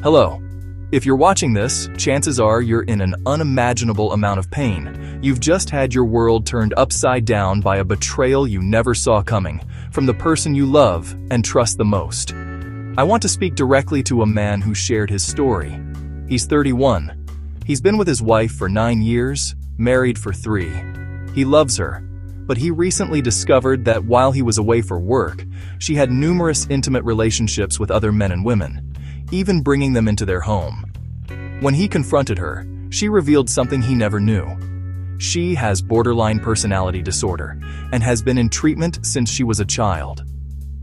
Hello. If you're watching this, chances are you're in an unimaginable amount of pain. You've just had your world turned upside down by a betrayal you never saw coming, from the person you love and trust the most. I want to speak directly to a man who shared his story. He's 31. He's been with his wife for 9 years, married for 3. He loves her, but he recently discovered that while he was away for work, she had numerous intimate relationships with other men and women, even bringing them into their home. When he confronted her, she revealed something he never knew. She has borderline personality disorder and has been in treatment since she was a child.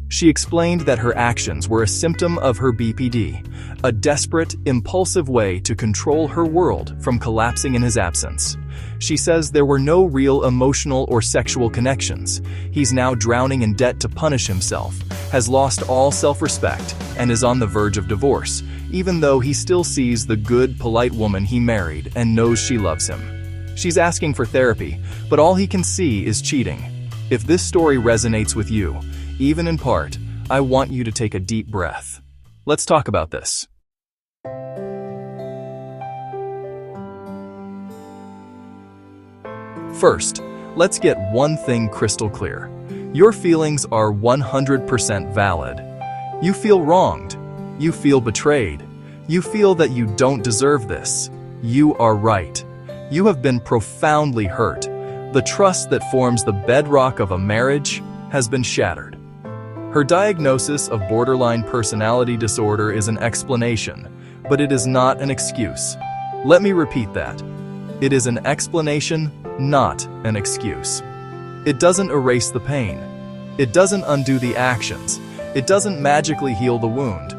She explained that her actions were a symptom of her BPD, a desperate, impulsive way to control her world from collapsing in his absence. She says there were no real emotional or sexual connections. He's now drowning in debt to punish himself, has lost all self-respect, and is on the verge of divorce, even though he still sees the good, polite woman he married and knows she loves him. She's asking for therapy, but all he can see is cheating. If this story resonates with you, even in part, I want you to take a deep breath. Let's talk about this. First, let's get one thing crystal clear. Your feelings are 100% valid. You feel wronged. You feel betrayed. You feel that you don't deserve this. You are right. You have been profoundly hurt. The trust that forms the bedrock of a marriage has been shattered. Her diagnosis of borderline personality disorder is an explanation, but it is not an excuse. Let me repeat that. It is an explanation, not an excuse. It doesn't erase the pain. It doesn't undo the actions. It doesn't magically heal the wound.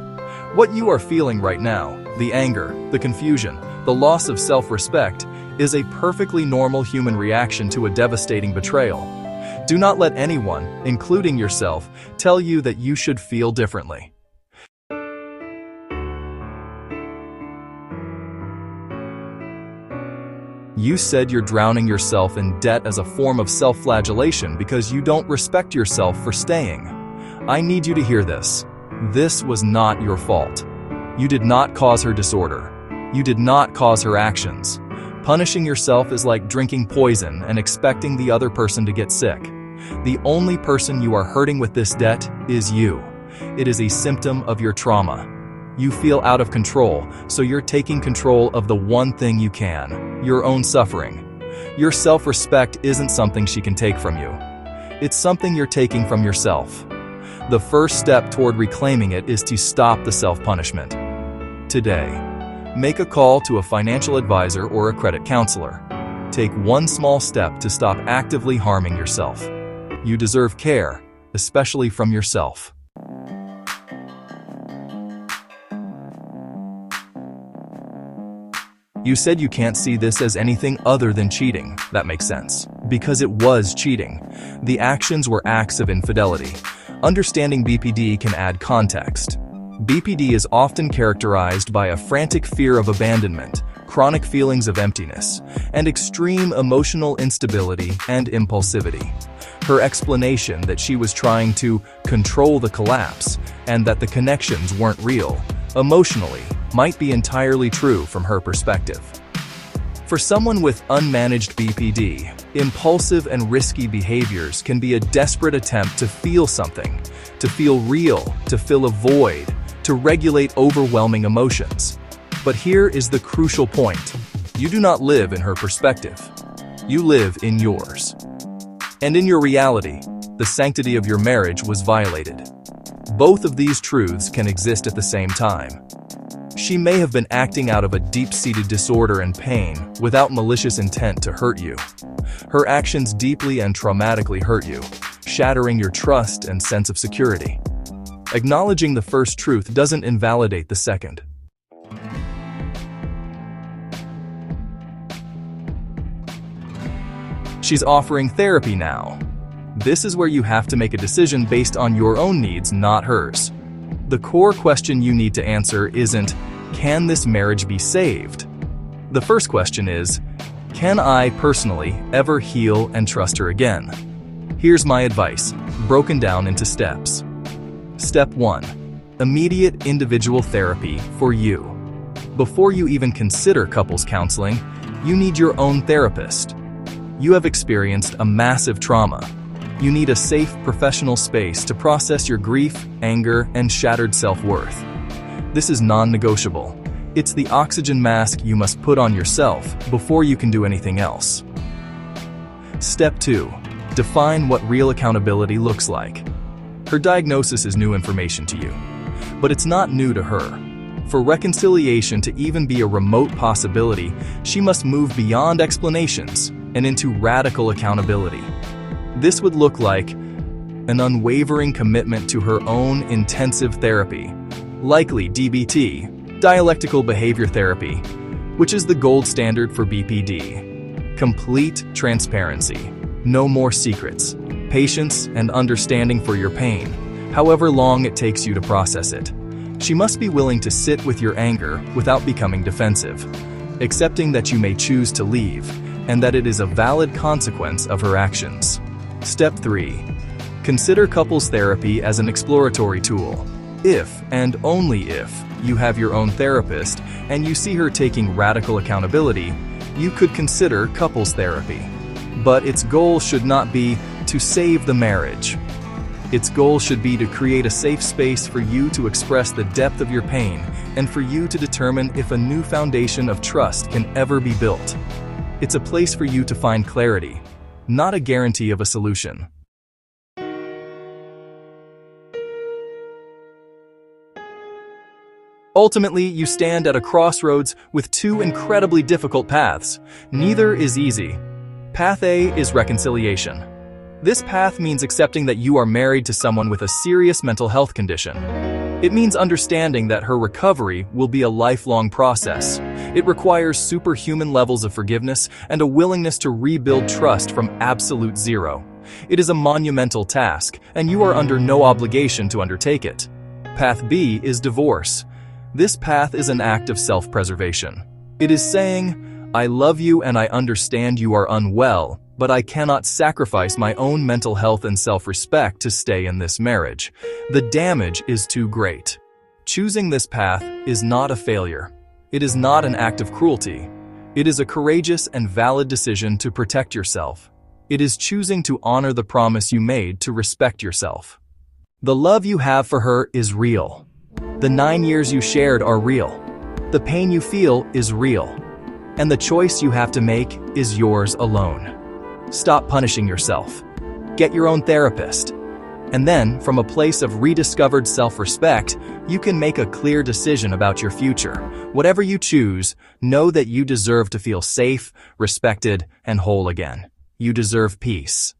What you are feeling right now, the anger, the confusion, the loss of self-respect, is a perfectly normal human reaction to a devastating betrayal. Do not let anyone, including yourself, tell you that you should feel differently. You said you're drowning yourself in debt as a form of self-flagellation because you don't respect yourself for staying. I need you to hear this. This was not your fault. You did not cause her disorder. You did not cause her actions. Punishing yourself is like drinking poison and expecting the other person to get sick. The only person you are hurting with this debt is you. It is a symptom of your trauma. You feel out of control, so you're taking control of the one thing you can, your own suffering. Your self-respect isn't something she can take from you. It's something you're taking from yourself. The first step toward reclaiming it is to stop the self-punishment. Today, make a call to a financial advisor or a credit counselor. Take one small step to stop actively harming yourself. You deserve care, especially from yourself. You said you can't see this as anything other than cheating. That makes sense, because it was cheating. The actions were acts of infidelity. Understanding BPD can add context. BPD is often characterized by a frantic fear of abandonment, chronic feelings of emptiness, and extreme emotional instability and impulsivity. Her explanation that she was trying to control the collapse and that the connections weren't real, emotionally, might be entirely true from her perspective. For someone with unmanaged BPD, impulsive and risky behaviors can be a desperate attempt to feel something, to feel real, to fill a void, to regulate overwhelming emotions. But here is the crucial point. You do not live in her perspective. You live in yours. And in your reality, the sanctity of your marriage was violated. Both of these truths can exist at the same time. She may have been acting out of a deep-seated disorder and pain without malicious intent to hurt you. Her actions deeply and traumatically hurt you, shattering your trust and sense of security. Acknowledging the first truth doesn't invalidate the second. She's offering therapy now. This is where you have to make a decision based on your own needs, not hers. The core question you need to answer isn't, can this marriage be saved? The first question is, can I personally ever heal and trust her again? Here's my advice, broken down into steps. Step 1. Immediate individual therapy for you. Before you even consider couples counseling, you need your own therapist. You have experienced a massive trauma. You need a safe professional space to process your grief, anger, and shattered self-worth. This is non-negotiable. It's the oxygen mask you must put on yourself before you can do anything else. Step 2. Define what real accountability looks like. Her diagnosis is new information to you, but it's not new to her. For reconciliation to even be a remote possibility, she must move beyond explanations and into radical accountability. This would look like an unwavering commitment to her own intensive therapy, likely DBT, dialectical behavior therapy, which is the gold standard for BPD. Complete transparency, no more secrets, patience and understanding for your pain, however long it takes you to process it. She must be willing to sit with your anger without becoming defensive, accepting that you may choose to leave and that it is a valid consequence of her actions. Step 3. Consider couples therapy as an exploratory tool. If, and only if, you have your own therapist and you see her taking radical accountability, you could consider couples therapy. But its goal should not be to save the marriage. Its goal should be to create a safe space for you to express the depth of your pain and for you to determine if a new foundation of trust can ever be built. It's a place for you to find clarity, not a guarantee of a solution. Ultimately, you stand at a crossroads with two incredibly difficult paths. Neither is easy. Path A is reconciliation. This path means accepting that you are married to someone with a serious mental health condition. It means understanding that her recovery will be a lifelong process. It requires superhuman levels of forgiveness and a willingness to rebuild trust from absolute zero. It is a monumental task, and you are under no obligation to undertake it. Path B is divorce. This path is an act of self-preservation. It is saying, I love you and I understand you are unwell, but I cannot sacrifice my own mental health and self-respect to stay in this marriage. The damage is too great. Choosing this path is not a failure. It is not an act of cruelty. It is a courageous and valid decision to protect yourself. It is choosing to honor the promise you made to respect yourself. The love you have for her is real. The 9 years you shared are real. The pain you feel is real. And the choice you have to make is yours alone. Stop punishing yourself. Get your own therapist. And then, from a place of rediscovered self-respect, you can make a clear decision about your future. Whatever you choose, know that you deserve to feel safe, respected, and whole again. You deserve peace.